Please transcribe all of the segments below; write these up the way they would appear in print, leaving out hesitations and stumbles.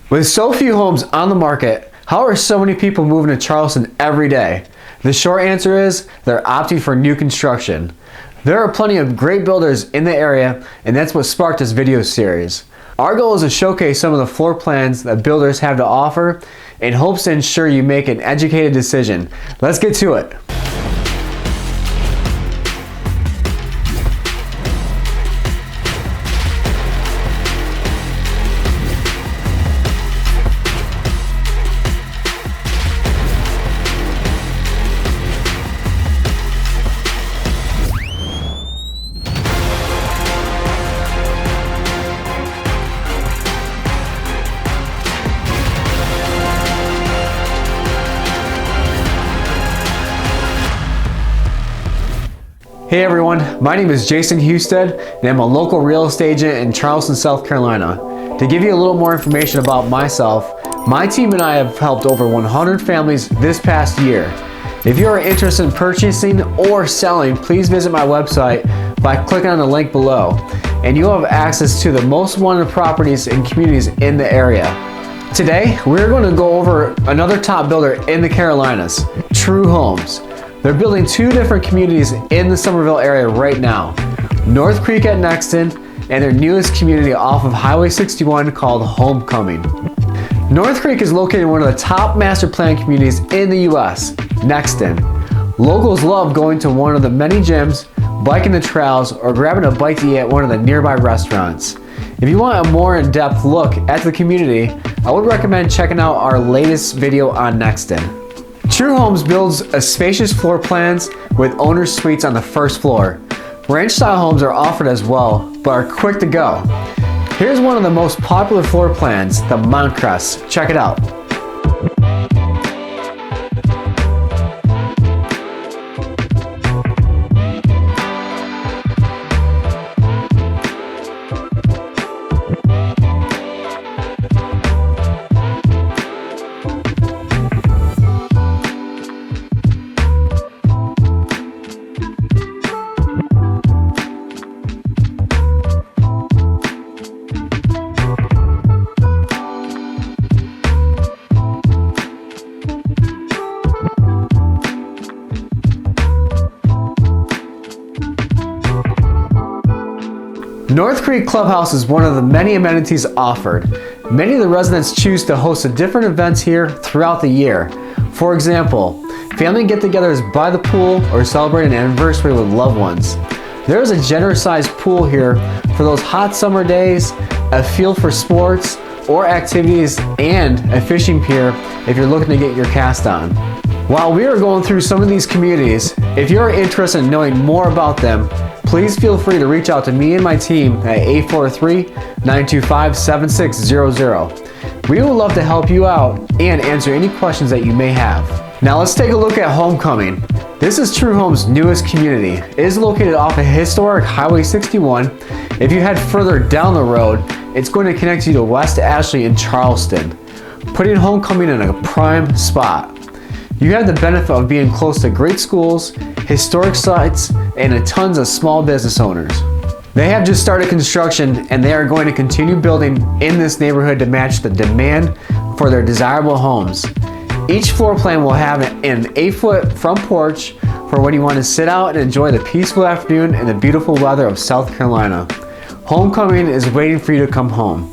With so few homes on the market, how are so many people moving to Charleston every day? The short answer is they're opting for new construction. There are plenty of great builders in the area, and that's what sparked this video series. Our goal is to showcase some of the floor plans that builders have to offer in hopes to ensure you make an educated decision. Let's get to it. Hey everyone, my name is Jason Husted and I'm a local real estate agent in Charleston, South Carolina. To give you a little more information about myself, my team and I have helped over 100 families this past year. If you are interested in purchasing or selling, please visit my website by clicking on the link below, and you'll have access to the most wanted properties and communities in the area. Today, we're going to go over another top builder in the Carolinas, TrueHomes. They're building two different communities in the Somerville area right now. North Creek at Nexton and their newest community off of Highway 61 called Homecoming. North Creek is located in one of the top master plan communities in the US, Nexton. Locals love going to one of the many gyms, biking the trails, or grabbing a bite to eat at one of the nearby restaurants. If you want a more in-depth look at the community, I would recommend checking out our latest video on Nexton. TrueHomes builds a spacious floor plans with owner suites on the first floor. Ranch-style homes are offered as well, but are quick to go. Here's one of the most popular floor plans, the Mount Crest. Check it out. North Creek Clubhouse is one of the many amenities offered. Many of the residents choose to host different events here throughout the year. For example, family get-togethers by the pool or celebrate an anniversary with loved ones. There is a generous sized pool here for those hot summer days, a field for sports or activities, and a fishing pier if you're looking to get your cast on. While we are going through some of these communities, if you're interested in knowing more about them, please feel free to reach out to me and my team at 843-925-7600. We would love to help you out and answer any questions that you may have. Now let's take a look at Homecoming. This is TrueHomes' newest community. It is located off of historic Highway 61. If you head further down the road, it's going to connect you to West Ashley and Charleston, putting Homecoming in a prime spot. You have the benefit of being close to great schools, historic sites, and tons of small business owners. They have just started construction and they are going to continue building in this neighborhood to match the demand for their desirable homes. Each floor plan will have an 8-foot front porch for when you want to sit out and enjoy the peaceful afternoon and the beautiful weather of South Carolina. Homecoming is waiting for you to come home.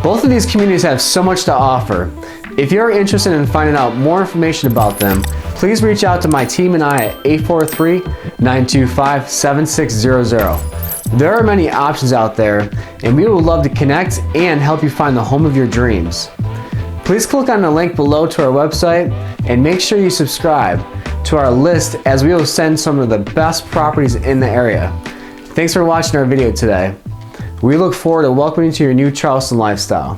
Both of these communities have so much to offer. If you're interested in finding out more information about them, please reach out to my team and I at 843-925-7600. There are many options out there, and we would love to connect and help you find the home of your dreams. Please click on the link below to our website and make sure you subscribe to our list, as we will send some of the best properties in the area. Thanks for watching our video today. We look forward to welcoming you to your new Charleston lifestyle.